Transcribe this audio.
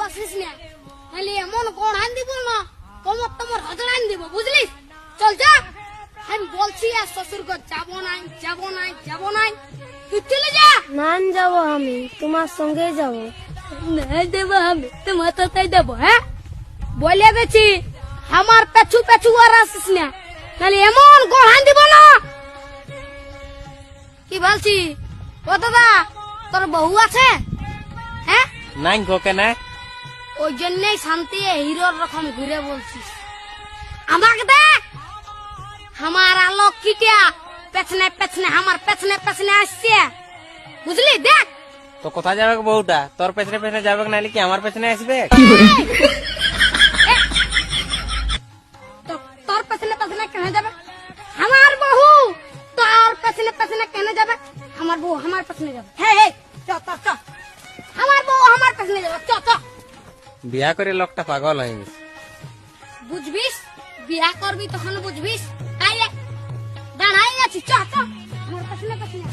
আসিস না, তাহলে এমন গড়ান দিব না, তোমার তোমার হজড়ান দিব, বুঝলি? চল যা, আমি বলছি আর শ্বশুর ঘর যাবো নাই, যাবো নাই, যাবো নাই, তুই চলে যা। না যাবো, আমি তোমার সঙ্গে যাবো। না দেবো আমি, তোমার তাই দেবো। হ্যাঁ বলে গেছি, আমার পেছু পেছু আর আসিস না, তাহলে এমন গড়ান দিব না। কি বলছি? ও দাদা, তোর বউ আছে? হ্যাঁ, নাই গোকে না ওই জন্যই শান্তি হিরোর রকম ঘুরে বলছিস। আমাকে দেখ, আমার আলোক কিটিয়া পেছনে পেছনে, আমার পেছনে পেছনে আসছে, বুঝলি? দেখ তো কোথায় যাবে বউটা? তোর পেছনে পেছনে যাবে নাহলে কি আমার পেছনে আসবে? তোর পেছনে পেছনে কেন যাবে? আমার বহু তোর পেছনে পেছনে কেন যাবে? আমার বউ আমার পেছনে যাবে। হ্যাঁ চ চ চ, আমার বউ আমার পেছনে যাবে, চ চ। বিয়া করে লোকটা পাগল হয়ে গেছে। বুঝবিস, বিয়া করবি তখন বুঝবিস। আইলে দাঁড়াই আছি, চ চ, আমার পেছনে পেছনে।